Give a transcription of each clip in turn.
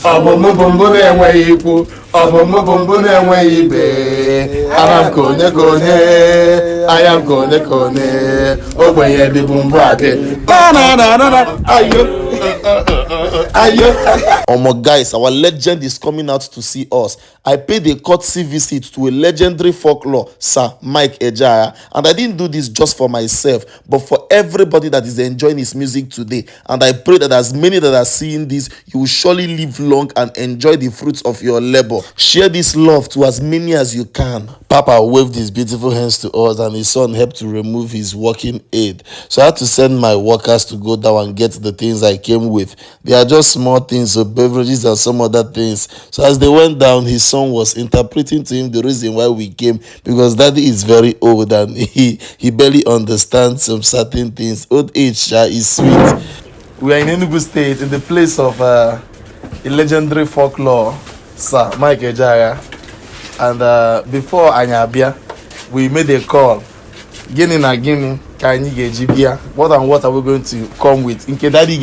Ọbụmụ bụmbụ na-enweghị ikwu, ọbụmụ bụmbụ na-enweghị ibe. Anam kone kone, ayam kone kone, ogbenye dị bụmbụ adị. Guys, our legend is coming out to see us. I paid a courtesy visit to a legendary folklore, Sir Mike Ejeagha, and I didn't do this just for myself, but for everybody that is enjoying his music today. And I pray that as many that are seeing this, you will surely live long and enjoy the fruits of your labor. Share this love to as many as you can. Papa waved his beautiful hands to us, and his son helped to remove his walking aid. So I had to send my workers to go down and get the things I came with. They are just small things, so beverages and some other things. So as they went down, his son was interpreting to him the reason why we came, because daddy is very old and he barely understands some certain things. Old age is sweet. We are in Enugu State, in the place of a legendary folklore, Sir Mike Ejeagha. And before Anyabia, we made a call. Guinea na Guinea, what and what are we going to come with? In case daddy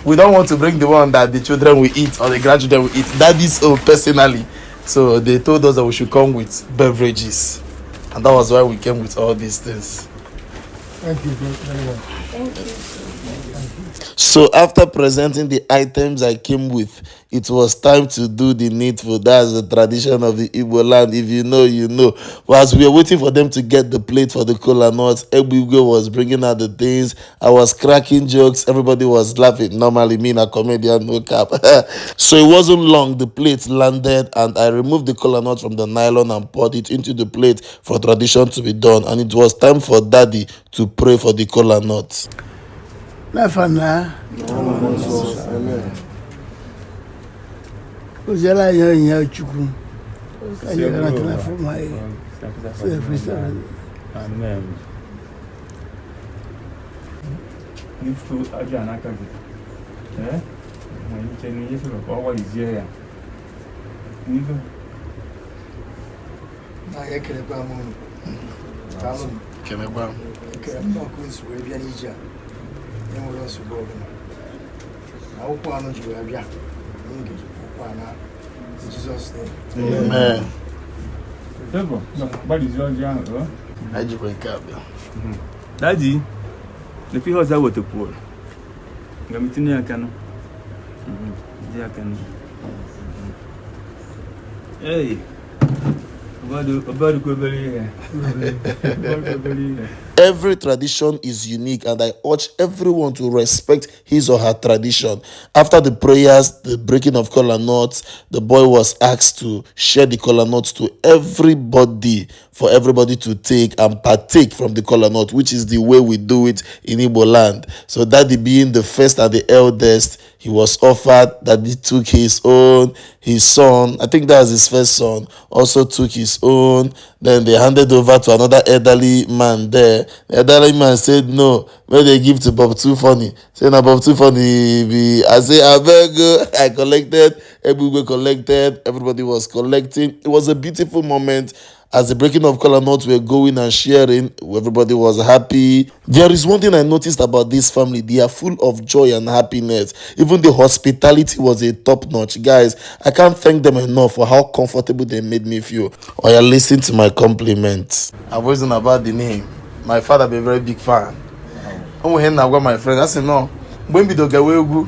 we don't want to bring the one that the children will eat or the grandchildren will eat. Daddy's own personally. So they told us that we should come with beverages. And that was why we came with all these things. Thank you very much. Thank you. So after presenting the items I came with, it was time to do the needful. That's the tradition of the Igbo land. If you know, you know. But as we were waiting for them to get the plate for the kola nuts, Ebugo was bringing out the things. I was cracking jokes. Everybody was laughing. Normally, me, a comedian, no cap. So it wasn't long. The plate landed, and I removed the kola nuts from the nylon and poured it into the plate for tradition to be done. And it was time for Daddy to pray for the kola nuts. Nafana. Ozela nya chukwu. Kanya kana tana forma e. Amen. Nifu aja anaka bi. Mo ni cheni yesu ko wa izie ya. Nifu. Na yekele kwa mu. Tamu. Kene kwa. Kele mo kunsu we bia ni ja. Nyamoro so bo no. Na wo kwa no ju we bia. Ngi kwa na Jesus name. Amen. Tebo, what is your young? I just wake up. Daddy, the people are what to pour. Gamitini akano. Akano. Hey. Every tradition is unique, and I urge everyone to respect his or her tradition. After the prayers, the breaking of kola nuts, the boy was asked to share the kola nuts to everybody, for everybody to take and partake from the kola nut, which is the way we do it in Igbo land. So Daddy, being the first and the eldest, he was offered. Daddy took his own. His son, I think that was his first son, also took his own. Then they handed over to another elderly man there. The elderly man said, no, where they give to Bob Too Funny. Saying Bob Too Funny, I say, I beg, I collected, everybody collected, everybody was collecting. It was a beautiful moment. As the breaking of kola nuts were going and sharing, everybody was happy. There is one thing I noticed about this family. They are full of joy and happiness. Even the hospitality was a top-notch. Guys, I can't thank them enough for how comfortable they made me feel. Or you listen to my compliments. I wasn't about the name. My father be a very big fan. When I got my friend, I said, no, when we do get away,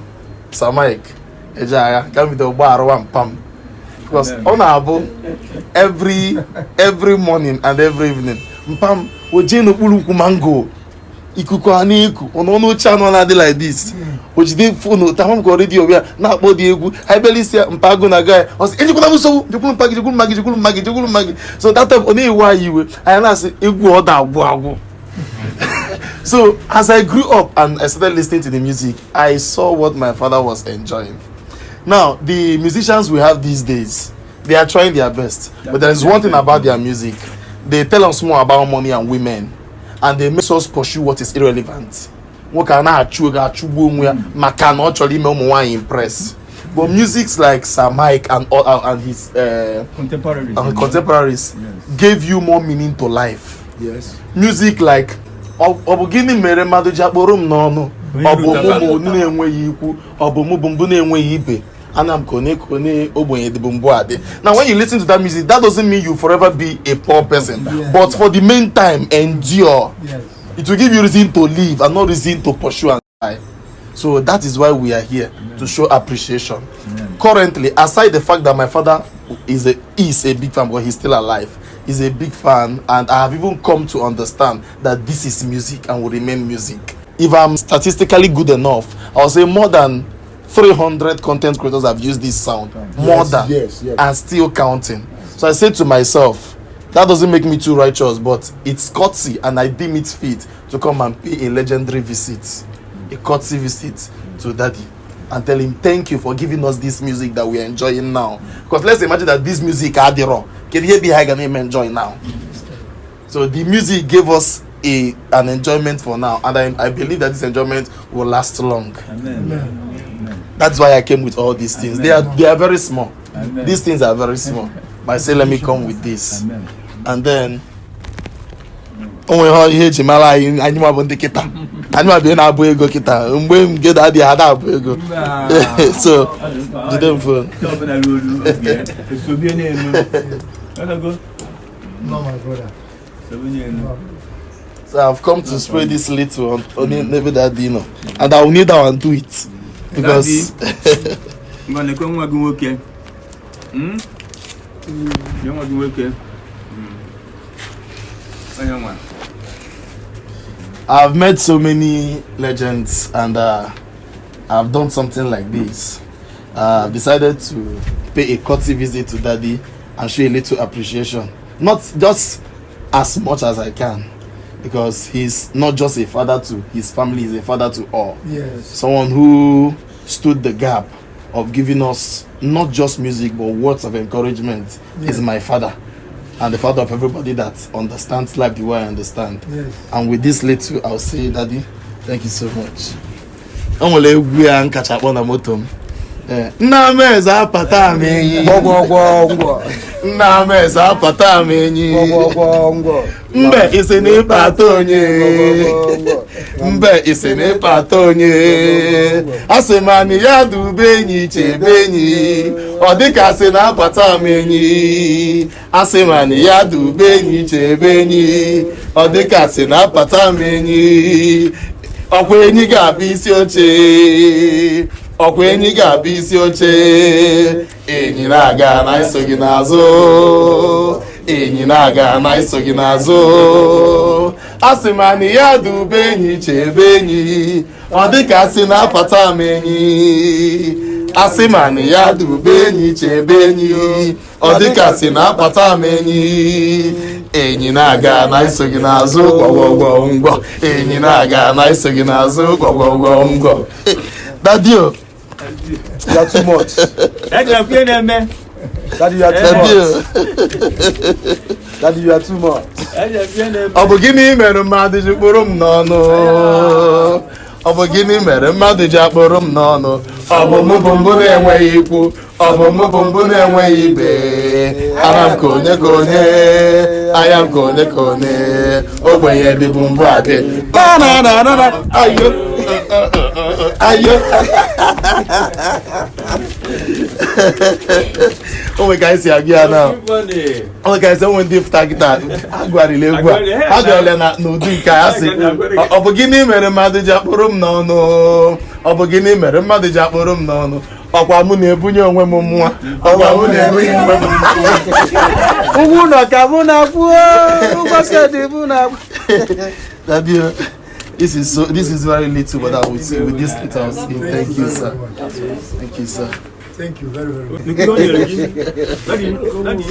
Sir Mike Ejeagha, can we do bar one pam? Because honorable every morning and every evening. Mpam, ojeno uluku mango. Ikuku aniku. Ono channel na like this. Ojide phone tamam ko radio we na body egu. I barely say mpago na guy. I say ejikuna muso, jikunu magi. So that time only why you I na say egu oda agbo. So as I grew up and I started listening to the music, I saw what my father was enjoying. Now, the musicians we have these days, they are trying their best. But there is one thing about their music. They tell us more about money and women. And they make us pursue what is irrelevant. What can I actually impress? But music like Sir Mike and his contemporaries gave you more meaning to life. Yes. Music like Obugini mere madu jakporum no no. Obomumu na enweghị ikwu, obomu bumbu na enweghị ibe. Now when you listen to that music, that doesn't mean you forever be a poor person. Yeah. But for the meantime, endure. Yes. It will give you reason to live and not reason to pursue and die. So that is why we are here, to show appreciation. Currently, aside the fact that my father is a big fan, but he's still alive, he's a big fan, and I have even come to understand that this is music and will remain music. If I'm statistically good enough, I'll say more than 300 content creators have used this sound. Yes. And still counting. So I said to myself, that doesn't make me too righteous, but it's courtesy, and I deem it fit to come and pay a legendary visit, a courtesy visit to Daddy, and tell him thank you for giving us this music that we are enjoying now. Because let's imagine that this music Adiro can you be high and enjoy now. So the music gave us an enjoyment for now, and I believe that this enjoyment will last long. Amen. That's why I came with all these things. Amen. They are very small. Amen. These things are very small. But I say let me come with this. Amen. And then onwe ha ihe eji mara anyị ma bụ ndị kịta anyị ma bụ na-abụ ego kịta mgbe m get adị ha na-abụ ego. So jide m phone. No, my brother. So I've come to spray this little on maybe that dinner, and I will need that and do it because I've met so many legends, and I've done something like this. I've decided to pay a courtesy visit to Daddy and show a little appreciation, not just as much as I can, because he's not just a father to his family, he's a father to all. Yes. Someone who stood the gap of giving us not just music but words of encouragement. Is my father, and the father of everybody that understands life the way I understand. Yes. And with this little, I'll say, Daddy, thank you so much. I'm gonna let catch up on the motor. Nna m eze apata m enyi nna m eze apata m enyi mbe isi n'ịkpata onye mbe isi n'ịkpata onye asị m anyị ya dube enyi chebe enyi ọ dịka asị na-apata m enyi asị m anyị ya dube enyi chebe enyi ọ dịka asị na-apata m enyi ọkwa enyi ga-abụ isi oche ọkwa enyi ga-abụ isi oche enyi na-aga na iso gị n'azụ enyi na-aga na iso gị n'azụ asị m anyị ya dube enyi chebe enyi ọ dịka asị na-apata m enyi asị m anyị ya dube enyi chebe enyi ọ dịka asị na-apata m enyi enyi na-aga na iso gị n'azụ gwọgwọgwọ ngwọ enyi na-aga na iso gị n'azụ gwọgwọgwọ ngwọ. Daddy, you are too much. Daddy, you are too much. Daddy, you are too much. Ọ bụ gịnị mere mmadụ ji kpụrụ m n'ọnụ? Ọ bụ gịnị mere mmadụ ji akpụrụ m n'ọnụ? Ọ bụ mụ bụ mbụ na-enweghị ikwu, ọ bụ mụ bụ mbụ na-enweghị ibe. Ara m ka onye ka onye, anya m ka onye ka onye, ogbenye dị bụ mbụ adị. Ayo. Oh my guys, here again now. Oh my guys, when they start guitar, agwarile egwu a. Agwarile na n'ụdị nke a sị. Ọ bụ gịnị mere mmadụ ji akpụrụ m n'ọnụ? Ọ bụ gịnị mere mmadụ ji akpụrụ m n'ọnụ? Ọkwa mụ na-ebunye onwe m mmụọ. Ọkwa mụ na-ebunye onwe m mmụọ. Ugwu nọ ka mụ na-akwụ, ụgbọsị dị mụ na-akwụ. Daddy, this is very little, but I will say with this little, I'll say thank you, sir. Thank you, sir. Thank you very, very much.